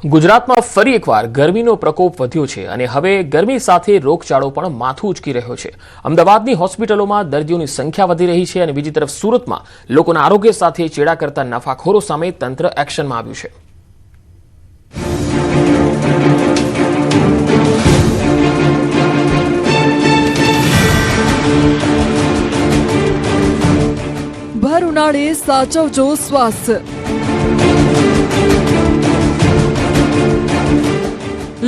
ગુજરાતમાં ફરી એકવાર ગરમીનો પ્રકોપ વધ્યો છે અને હવે ગરમી સાથે રોગચાળો પણ માથું ઉચકી રહ્યો છે। અમદાવાદની હોસ્પિટલોમાં દર્દીઓની સંખ્યા વધી રહી છે અને બીજી તરફ સુરતમાં લોકોના આરોગ્ય સાથે ચેડા કરતા નફાખોરો સામે તંત્ર એક્શનમાં આવ્યું છે। ભર ઉનાળે સાચવજો સ્વાસ્થ્ય।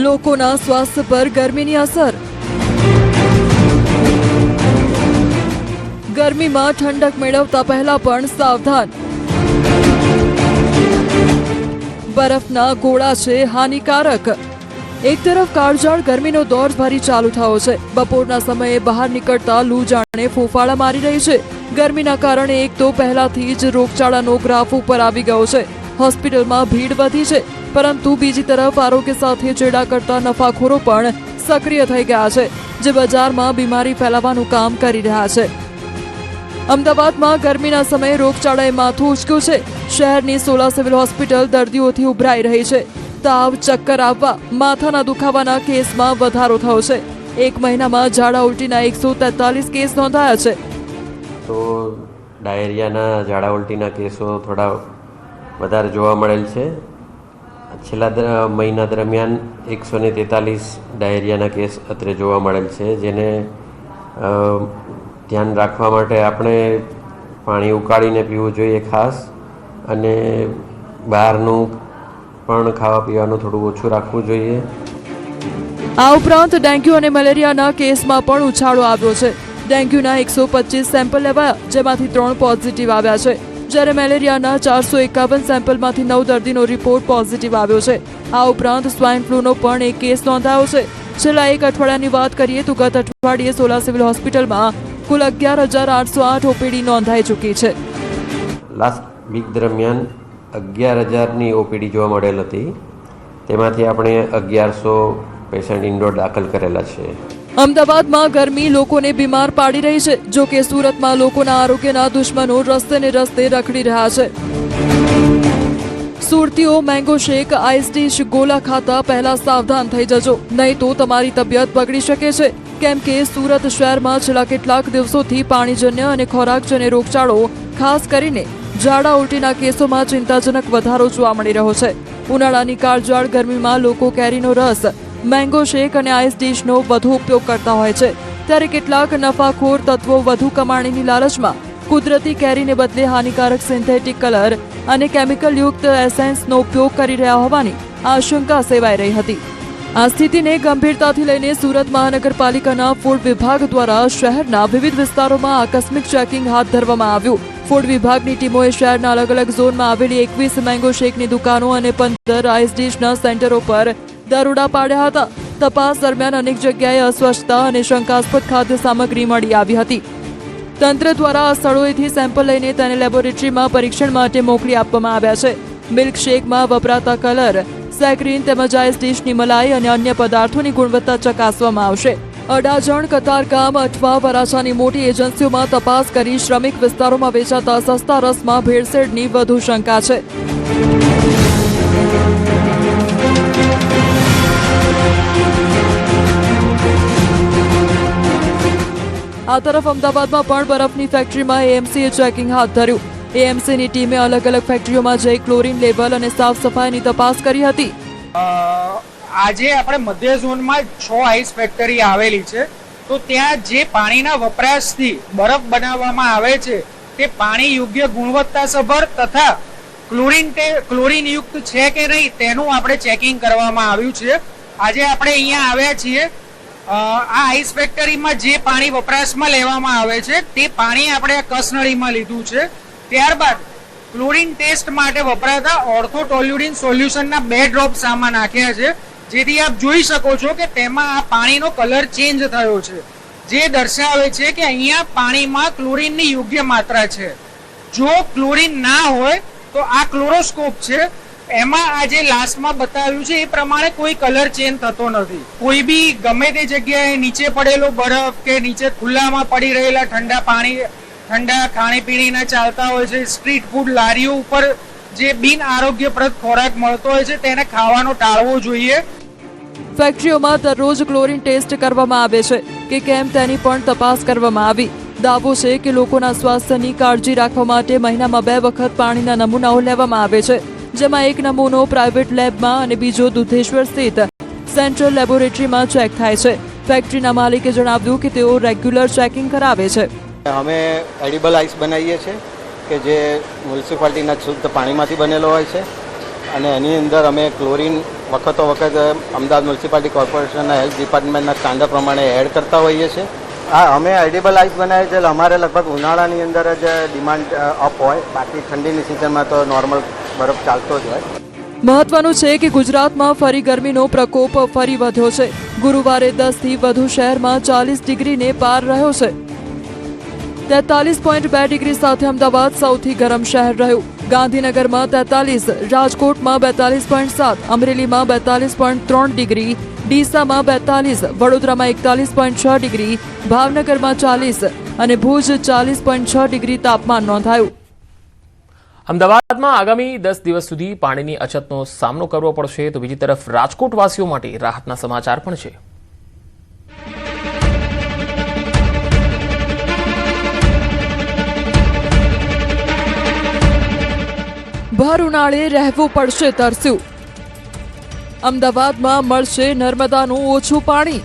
લોકોના સ્વાસ્થ્ય પર ગરમીની અસર। ગરમીમાં ઠંડક મેળવતા પહેલા પણ સાવધાન। બરફના ગોળા છે હાનિકારક। એક તરફ કાળઝાળ ગરમીનો દોર ફરી ચાલુ થયો છે। બપોરના સમયે બહાર નીકળતા લૂ જાણે ફૂફાડા મારી રહી છે। ગરમીના કારણે એક તો પહેલાથી જ રોગચાળાનો ગ્રાફ ઉપર આવી ગયો છે। હોસ્પિટલમાં ભીડ વધી છે, પરંતુ બીજી તરફ આરોગ્ય સાથે ચેડા કરતા નફાખોરો પણ સક્રિય થઈ ગયા છે, જે બજારમાં બીમારી ફેલાવવાનું કામ કરી રહ્યા છે। અમદાવાદમાં ગરમીના સમયે રોગચાળાએ માથું ઉચક્યું છે। શહેરની 16 સિવિલ હોસ્પિટલ દર્દીઓથી ઉભરાઈ રહી છે। તાવ, ચક્કર આવવા, માથાના દુખાવાના કેસમાં વધારો થયો છે। એક મહિનામાં ઝાડા ઉલટીના 143 કેસ નોંધાયા છે। તો ડાયરિયાના ઝાડા ઉલટીના કેસો થોડા વધારે જોવા મળેલ છે। છેલ્લા મહિના દરમિયાન 143 ડાયરિયાના કેસ અત્રે જોવા મળેલ છે, જેને ધ્યાન રાખવા માટે આપણે પાણી ઉકાળીને પીવું જોઈએ ખાસ, અને બહારનું પણ ખાવા પીવાનું થોડું ઓછું રાખવું જોઈએ। આ ઉપરાંત ડેન્ગ્યુ અને મેલેરિયાના કેસમાં પણ ઉછાળો આવ્યો છે। ડેન્ગ્યુના 125 સેમ્પલ લેવાયા, જેમાંથી 3 પોઝિટિવ આવ્યા છે, જ્યારે મેલેરિયાના 451 સેમ્પલમાંથી 9 દર્દીનો રિપોર્ટ પોઝિટિવ આવ્યો છે। આ ઉપરાંત સ્વાઇન ફ્લૂનો પણ એક કેસ નોંધાયો છે। છેલ્લા એક અઠવાડિયાની વાત કરીએ તો ગત અઠવાડિયે 16 સિવિલ હોસ્પિટલમાં કુલ 11,808 ઓપીડી નોંધાઈ ચૂકી છે। લાસ્ટ વીક દરમિયાન 11,000ની ઓપીડી જોવા મળેલ હતી, તેમાંથી આપણે 1,100 પેશન્ટ ઇન્ડોર દાખલ કરેલા છે। અમદાવાદમાં ગરમી લોકોને બીમાર પાડી રહી છે। જો કે સુરતમાં લોકોના આરોગ્યના દુશ્મનો રસ્તે ને રસ્તે રખડી રહ્યા છે। સુરતીઓ મેંગો શેક, આઈસ ડીશ, ગોલા ખાતા પહેલા સાવધાન થઈ જજો, નહીં તો તમારી તબિયત બગડી શકે છે। કેમ કે સુરત શહેરમાં છેલ્લા કેટલાક દિવસોથી પાણીજન્ય અને ખોરાકજન્ય રોગચાળો, ખાસ કરીને ઝાડા ઉલટીના કેસોમાં ચિંતાજનક વધારો જોવા મળી રહ્યો છે। ઉનાળાની કાળઝાળ ગરમીમાં લોકો કેરીનો રસ, મેંગો શેક અને આઈસ ડીશનો વધુ ઉપયોગ કરતા હોય છે, ત્યારે કેટલાક નફાખોર તત્વો વધુ કમાણીની લાલચમાં કુદરતી કેરીને બદલે હાનિકારક સિન્થેટિક કલર અને કેમિકલયુક્ત એસેન્સનો ઉપયોગ કરી રહ્યા હોવાની આશંકા સેવાઈ રહી હતી। આ સ્થિતિને ગંભીરતાથી લઈને સુરત મહાનગરપાલિકાના ફૂડ વિભાગ દ્વારા શહેરના વિવિધ વિસ્તારોમાં આકસ્મિક ચેકિંગ હાથ ધરવામાં આવ્યું। ફૂડ વિભાગની ટીમોએ શહેરના અલગ અલગ ઝોનમાં આવેલી 21 મેંગો શેકની દુકાનો અને 15 આઈસ ડીશના સેન્ટરો પર દરોડા પાડ્યા હતા। તપાસ દરમિયાન અનેક જગ્યાએ અસ્વચ્છતા અને શંકાસ્પદ ખાદ્ય સામગ્રી મળી આવી હતી। તંત્ર દ્વારા આ સ્થળોએથી સેમ્પલ લઈને તેને લેબોરેટરીમાં પરીક્ષણ માટે મોકલી આપવામાં આવ્યા છે। મિલ્કશેકમાં વપરાતા કલર, સેક્રીન તેમજ આઈસ ડીશની મલાઈ અને અન્ય પદાર્થોની ગુણવત્તા ચકાસવામાં આવશે। અડાજણ, કતારગામ અથવા વરાછાની મોટી એજન્સીઓમાં તપાસ કરી શ્રમિક વિસ્તારોમાં વેચાતા સસ્તા રસમાં ભેળસેળની વધુ શંકા છે। આ તરફ અમદાવાદમાં પણ બરફની ફેક્ટરીમાં એએમસીએ ચેકિંગ હાથ ધર્યું। એએમસીની ટીમે અલગ અલગ ફેક્ટરીઓમાં જઈ ક્લોરીન લેવલ અને સાફ સફાઈની તપાસ કરી હતી। આજે આપણે મધ્ય ઝોનમાં 6 આઈસ ફેક્ટરી આવેલી છે, તો ત્યાં જે પાણીના વપરાશથી બરફ બનાવવામાં આવે છે તે પાણી યોગ્ય ગુણવત્તાસભર તથા ક્લોરીન યુક્ત છે કે નહીં તેનું આપણે ચેકિંગ કરવામાં આવ્યું છે। આજે આપણે અહીંયા આવ્યા છીએ। આ આઈસ ફેક્ટરીમાં જે પાણી વપરાશમાં લેવામાં આવે છે તે પાણી આપણે કસનળીમાં લીધું છે। ત્યારબાદ ક્લોરીન ટેસ્ટ માટે વપરાતા ઓર્થોટોલ્યુડિન સોલ્યુશનના 2 ડ્રોપ્સ આમાં નાખ્યા છે, જેથી આપ જોઈ શકો છો કે તેમાં આ પાણીનો કલર ચેન્જ થયો છે, જે દર્શાવે છે કે અહીંયા પાણીમાં ક્લોરીનની યોગ્ય માત્રા છે। જો ક્લોરીન ના હોય તો આ ક્લોરોસ્કોપ છે, એમાં આજે લાસ્ટમાં બતાવ્યું છે એ પ્રમાણે કોઈ કલર ચેન્જ થતો નથી। કોઈ બી ગમે તે જગ્યાએ નીચે પડેલો બરફ કે નીચે ખુલ્લામાં પડી રહેલા ઠંડા ખાણીપીણીના ચાલતા હોય છે, સ્ટ્રીટ ફૂડ લારીઓ ઉપર જે બિન આરોગ્યપ્રદ ખોરાક મળતો હોય છે તેને ખાવાનો ટાળવો જોઈએ. ફેક્ટરીઓમાં દરરોજ ક્લોરીન ટેસ્ટ કરવામાં આવે છે કે કેમ તેની પણ તપાસ કરવામાં આવી. દાવો છે કે લોકોના સ્વાસ્થ્યની કાળજી રાખવા માટે મહિનામાં 2 વખત પાણીના નમૂનાઓ લેવામાં આવે છે, જેમાં એક નમૂનો પ્રાઇવેટ લેબમાં અને બીજો દુધેશ્વર સ્થિત સેન્ટ્રલ લેબોરેટરીમાં ચેક થાય છે. ફેક્ટરીના માલિકે જણાવ્યું કે તેઓ રેગ્યુલર ચેકિંગ કરાવે છે. અમે એડિબલ આઈસ બનાવીએ છીએ કે જે મ્યુનિસિપાલિટીના શુદ્ધ પાણીમાંથી બનેલો હોય છે અને એની અંદર અમે ક્લોરીન વખતો વખત અમદાવાદ મ્યુનિસિપાલિટી કોર્પોરેશનના હેલ્થ ડિપાર્ટમેન્ટના સ્ટાન્ડર્ડ પ્રમાણે એડ કરતા હોઈએ છીએ. હા, અમે એડિબલ આઈસ બનાવીએ છીએ. અમારે લગભગ ઉનાળાની અંદર જ ડિમાન્ડ અપ હોય, બાકી ઠંડીની સિઝનમાં તો નોર્મલ બરફ ચાલતો જ હોય. મહત્વનું છે કે ગુજરાતમાં ફરી ગરમીનો પ્રકોપ ફરી વધ્યો છે. ગુરુવારે 10 થી વધુ શહેરમાં 40 ડિગ્રીને પાર રહ્યો છે. 43.2 ડિગ્રી સાથે અમદાવાદ સૌથી ગરમ શહેર રહ્યું. ગાંધીનગરમાં 43, રાજકોટમાં 42.7, અમરેલીમાં 42.3 ડિગ્રી, ડીસામાં 42, વડોદરામાં 41.6 ડિગ્રી, ભાવનગરમાં 40 અને ભુજ 40.6 ડિગ્રી તાપમાન નોંધાયું. અમદાવાદમાં આગામી 10 દિવસ સુધી પાણીની અછતનો સામનો કરવો પડશે, તો બીજી તરફ રાજકોટવાસીઓ માટે રાહતના સમાચાર પણ છે. ભર ઉનાળે રહેવું પડશે તરસ્યું. અમદાવાદમાં મળશે નર્મદાનું ઓછું પાણી.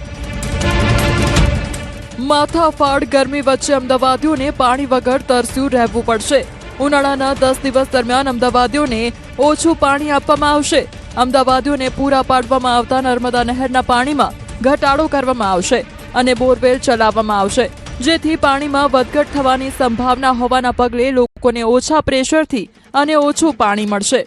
માથાફાડ ગરમી વચ્ચે અમદાવાદીઓને પાણી વગર તરસ્યું રહેવું પડશે. ઉનાળાના 10 દિવસ દરમિયાન અમદાવાદીઓને ઓછું પાણી આપવામાં આવશે. અમદાવાદીઓને પૂરા પાડવામાં આવતા નર્મદા નહેરના પાણીમાં ઘટાડો કરવામાં આવશે અને બોરવેલ ચલાવવામાં આવશે, જેથી પાણીમાં વધઘટ થવાની સંભાવના હોવાના પગલે લોકોને ઓછા પ્રેશરથી અને ઓછું પાણી મળશે.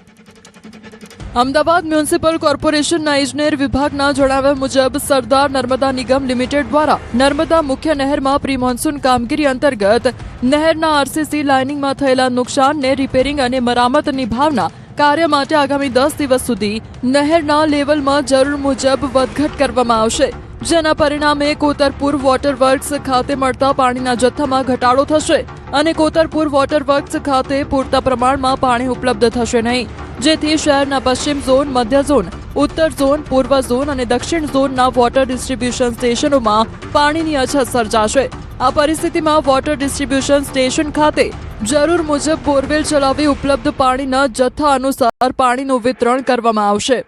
અમદાવાદ મ્યુનિસિપલ કોર્પોરેશનના ઇજનેર વિભાગના જણાવ્યા મુજબ સરદાર નર્મદા નિગમ લિમિટેડ દ્વારા નર્મદા મુખ્ય નહેરમાં પ્રી મોન્સૂન કામગીરી અંતર્ગત નહેરના આરસીસી લાઇનિંગમાં થયેલા નુકસાનને રિપેરિંગ અને મરામતની ભાવના કાર્ય માટે આગામી 10 દિવસ સુધી નહેરના લેવલમાં જરૂર મુજબ વધઘટ કરવામાં આવશે, જેના પરિણામે કોતરપુર વોટર વર્ક્સ ખાતે મળતા પાણીના જથ્થામાં ઘટાડો થશે અને કોતરપુર વોટર વર્ક્સ ખાતે પૂરતા પ્રમાણમાં પાણી ઉપલબ્ધ થશે નહીં, જેથી શહેરના પશ્ચિમ ઝોન, મધ્ય ઝોન, ઉત્તર ઝોન, પૂર્વ ઝોન અને દક્ષિણ ઝોનના વોટર ડિસ્ટ્રીબ્યુશન સ્ટેશનોમાં પાણીની અછત સર્જાશે. આ પરિસ્થિતિમાં વોટર ડિસ્ટ્રીબ્યુશન સ્ટેશન ખાતે જરૂર મુજબ બોરવેલ ચલાવી ઉપલબ્ધ પાણીના જથ્થા અનુસાર પાણીનું વિતરણ કરવામાં આવશે.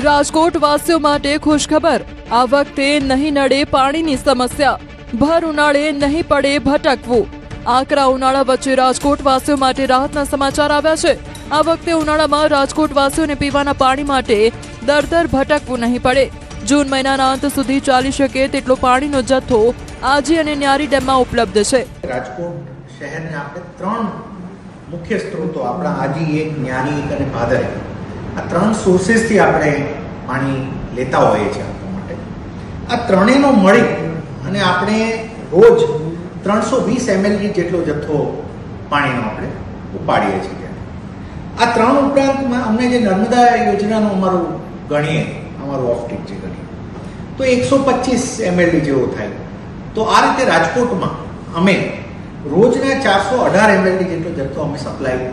રાજકોટ વાસીઓ માટે ખુશખબર. આ વખતે નહીં નડે પાણીની સમસ્યા. ભર ઉનાળે નહીં પડે ભટકવું. આકરા ઉનાળા વચ્ચે રાજકોટ વાસીઓ માટે રાહતના સમાચાર આવ્યા છે. આ વખતે ઉનાળામાં રાજકોટ વાસીઓને પીવાના પાણી માટે દર ભટકવું નહીં પડે. જૂન મહિનાના અંત સુધી ચાલી શકે તેટલો પાણીનો જથ્થો આજી અને ન્યારી ડેમમાં ઉપલબ્ધ છે. રાજકોટ શહેરને આપણે 3 મુખ્ય સ્ત્રોતો, આપણા આજી, એક ન્યારી અને ભાદર, આ 3 સોર્સેસથી આપણે પાણી લેતા હોઈએ છીએ. આપવા માટે આ ત્રણેયનો મળી અને આપણે રોજ 320 ml જેટલો જથ્થો પાણીનો આપણે ઉપાડીએ છીએ. આ 3 ઉપરાંતમાં અમને જે નર્મદા યોજનાનું અમારું ગણીએ, અમારું ઓફટેક જે ગણીએ તો 125 ml જેવો થાય. તો આ રીતે રાજકોટમાં અમે રોજના 418 ml જેટલો જથ્થો અમે સપ્લાય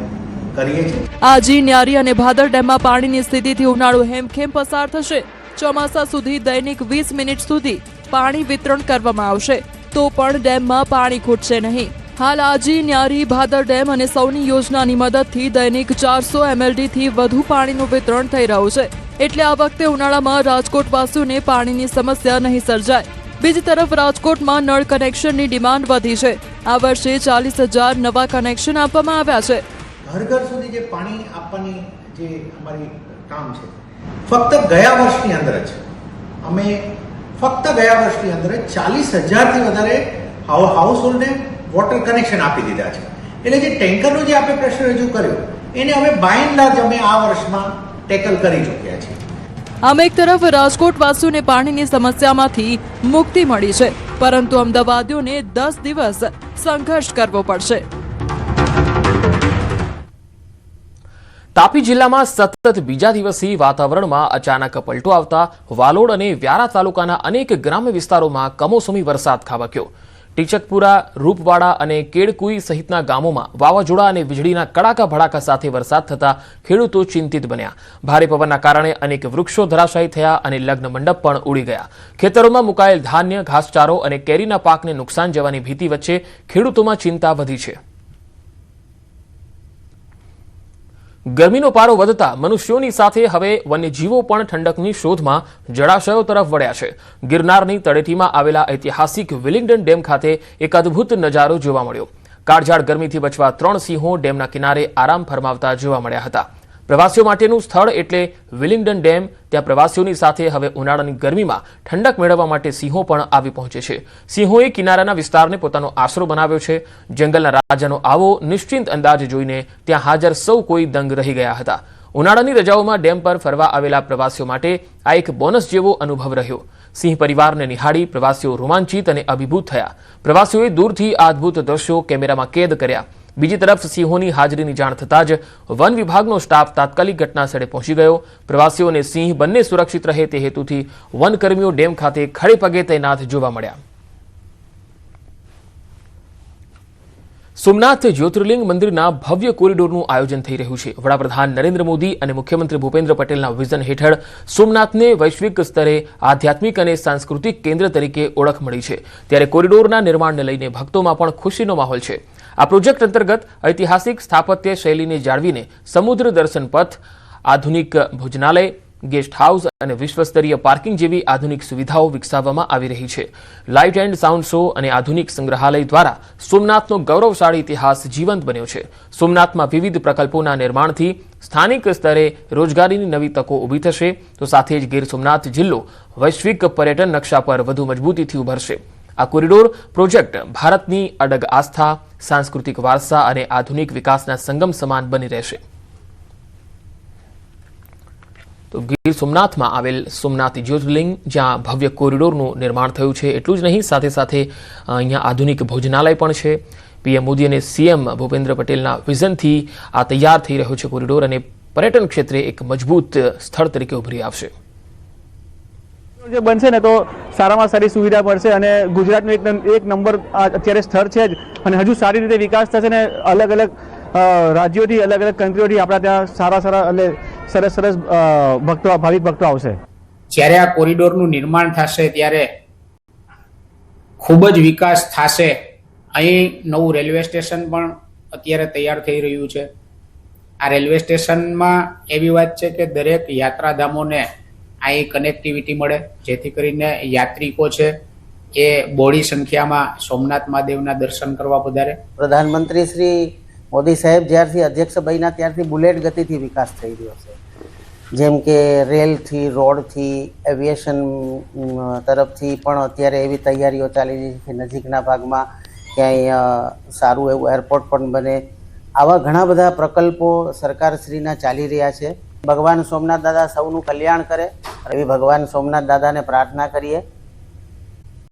કરીએ છીએ. આજી, ન્યારી અને ભાદર ડેમમાં પાણીની સ્થિતિથી ઉનાળો હેમખેમ પસાર થશે. ચોમાસા સુધી દૈનિક 20 મિનિટ સુધી પાણી વિતરણ કરવામાં આવશે, તો પણ ડેમમાં પાણી ખૂટશે નહીં. હાલ આજી, ન્યારી, ભાદર ડેમ અને સૌની યોજનાની મદદથી દૈનિક 400 ml થી વધુ પાણીનું વિતરણ થઈ રહ્યું છે. એટલે આ વખતે ઉનાળામાં રાજકોટવાસીઓને પાણીની સમસ્યા નહીં સર્જાય. બીજી તરફ રાજકોટમાં નળ કનેક્શનની ડિમાન્ડ વધી છે. આ વર્ષે 40,000 નવા કનેક્શન આપવામાં આવ્યા છે. ઘર સુધી જે પાણી આપવાની જે અમારી કામ છે, ફક્ત ગયા વર્ષની અંદર જ અમે 40,000 થી વધારે હાઉસહોલ્ડને વોટર કનેક્શન આપી દીધા છે. એટલે જે ટેન્કરનો જે આપણે પ્રશ્ન રજૂ કર્યો એને અમે બાય એન્ડ લાર્જ અમે આ વર્ષમાં ટેકલ કરી ચૂક્યા છીએ. આમ એક તરફ રાજકોટ વાસીઓને પાણીની સમસ્યામાંથી મુક્તિ મળી છે, પરંતુ અમદાવાદીઓને 10 દિવસ સંઘર્ષ કરવો પડશે. તાપી જિલ્લામાં સતત બીજા દિવસે વાતાવરણમાં અચાનક પલટો આવતા વાલોડ અને વ્યારા તાલુકાના અનેક ગ્રામ્ય વિસ્તારોમાં કમોસમી વરસાદ ખાબક્યો. ટીચકપુરા, રૂપવાડા અને કેડકુઈ સહિતના ગામોમાં વાવાઝોડા અને વીજળીના કડાકા ભડાકા સાથે વરસાદ થતા ખેડૂતો ચિંતિત બન્યા. ભારે પવનના કારણે અનેક વૃક્ષો ધરાશાયી થયા અને લગ્ન મંડપ પણ ઉડી ગયા. ખેતરોમાં મુકાયેલ ધાન્ય, ઘાસચારો અને કેરીના પાકને નુકસાન જવાની ભીતિ વચ્ચે ખેડૂતોમાં ચિંતા વધી છે. ગરમીનો પારો વધતા મનુષ્યોની સાથે હવે વન્યજીવો પણ ઠંડકની શોધમાં જળાશયો તરફ વળ્યા છે. ગિરનારની તળેટીમાં આવેલા ઐતિહાસિક વિલિંગડન ડેમ ખાતે એક અદ્ભુત નજારો જોવા મળ્યો. કાળઝાળ ગરમીથી બચવા 3 સિંહો ડેમના કિનારે આરામ ફરમાવતા જોવા મળ્યા હતા. પ્રવાસીઓ માટેનું સ્થળ એટલે વિલિંગડન ડેમ. ત્યાં પ્રવાસીઓની સાથે હવે ઉનાળાની ગરમીમાં ઠંડક મેળવવા માટે સિંહો પણ આવી પહોંચે છે. સિંહોએ કિનારાના વિસ્તારને પોતાનો આશરો બનાવ્યો છે. જંગલના રાજાનો આવો નિશ્ચિંત અંદાજ જોઈને ત્યાં હાજર સૌ કોઈ દંગ રહી ગયા હતા. ઉનાળાની રજાઓમાં ડેમ પર ફરવા આવેલા પ્રવાસીઓ માટે આ એક બોનસ જેવો અનુભવ રહ્યો. સિંહ પરિવારને નિહાળી પ્રવાસીઓ રોમાંચિત અને અભિભૂત થયા. પ્રવાસીઓએ દૂરથી આ અદ્ભુત દ્રશ્યો કેમેરામાં કેદ કર્યા. બીજી તરફ સિંહોની હાજરીની જાણ થતાં જ વન વિભાગનો સ્ટાફ તાત્કાલિક ઘટનાસ્થળે પહોંચી ગયો. પ્રવાસીઓ અને સિંહ બંને સુરક્ષિત રહે તે હેતુથી વનકર્મીઓ ડેમ ખાતે ખડે પગે તૈનાત જોવા મળ્યા. સોમનાથ જ્યોતિર્લિંગ મંદિરના ભવ્ય કોરિડોરનું આયોજન થઈ રહ્યું છે. વડાપ્રધાન નરેન્દ્ર મોદી અને મુખ્યમંત્રી ભૂપેન્દ્ર પટેલના વિઝન હેઠળ સોમનાથને વૈશ્વિક સ્તરે આધ્યાત્મિક અને સાંસ્કૃતિક કેન્દ્ર તરીકે ઓળખ મળી છે. ત્યારે કોરિડોરના નિર્માણને લઈને ભક્તોમાં પણ ખુશીનો માહોલ છે. આ પ્રોજેક્ટ અંતર્ગત ઐતિહાસિક સ્થાપત્ય શૈલીને જાળવીને સમુદ્ર દર્શન પથ, આધુનિક ભોજનાલય, ગેસ્ટ હાઉસ અને વિશ્વસ્તરીય પાર્કિંગ જેવી આધુનિક સુવિધાઓ વિકસાવવામાં આવી રહી છે. લાઇટ એન્ડ સાઉન્ડ શો અને આધુનિક સંગ્રહાલય દ્વારા સોમનાથનો ગૌરવશાળી ઇતિહાસ જીવંત બન્યો છે. સોમનાથમાં વિવિધ પ્રકલ્પોના નિર્માણથી સ્થાનિક સ્તરે રોજગારીની નવી તકો ઊભી થશે, તો સાથે જ ગીર સોમનાથ જિલ્લો વૈશ્વિક પર્યટન નકશા પર વધુ મજબૂતીથી ઉભરશે. આ કોરિડોર પ્રોજેક્ટ ભારતની અડગ આસ્થા, સાંસ્કૃતિક વારસા અને આધુનિક વિકાસના સંગમ સમાન બની રહેશે. તો ગીર સોમનાથમાં આવેલ સોમનાથ જ્યોતિર્લિંગ, જ્યાં ભવ્ય કોરિડોરનું નિર્માણ થયું છે, એટલું જ નહીં સાથે સાથે અહીંયા આધુનિક ભોજનાલય પણ છે. પીએમ મોદી અને સીએમ ભૂપેન્દ્ર પટેલના વિઝનથી આ તૈયાર થઈ રહ્યો છે કોરિડોર અને પર્યટન ક્ષેત્રે એક મજબૂત સ્થળ તરીકે ઉભરી આવશે. જે બનશે ને તો સારામાં સારી સુવિધા મળશે અને ગુજરાતનું એક નંબર અત્યારે સ્થળ છે જ અને હજુ સારી રીતે વિકાસ થશે ને અલગ અલગ રાજ્યોથી, અલગ અલગ કન્ટ્રીઓથી આપણા ત્યાં સારા એટલે સરસ ભાવિક ભક્તો આવશે. જ્યારે આ કોરિડોરનું નિર્માણ થશે ત્યારે ખૂબ જ વિકાસ થશે. અહીં નવું રેલવે સ્ટેશન પણ અત્યારે તૈયાર થઈ રહ્યું છે. આ રેલવે સ્ટેશનમાં એવી વાત છે કે દરેક યાત્રાધામોને અહીં કનેક્ટિવિટી મળે, જેથી કરીને યાત્રિકો છે એ બહોળી સંખ્યામાં સોમનાથ મહાદેવના દર્શન કરવા પધારે. પ્રધાનમંત્રી શ્રી મોદી સાહેબ જ્યારથી અધ્યક્ષ બન્યા ત્યારથી બુલેટ ગતિથી વિકાસ થઈ રહ્યો છે. જેમ કે રેલથી, રોડથી, એવિએશન તરફથી પણ અત્યારે એવી તૈયારીઓ ચાલી રહી છે. નજીકના ભાગમાં ક્યાંય સારું એવું એરપોર્ટ પણ બને. આવા ઘણા બધા પ્રકલ્પો સરકારશ્રીના ચાલી રહ્યા છે. ભગવાન સોમનાથ દાદા સૌનું કલ્યાણ કરે એવી ભગવાન સોમનાથ દાદાને પ્રાર્થના કરીએ.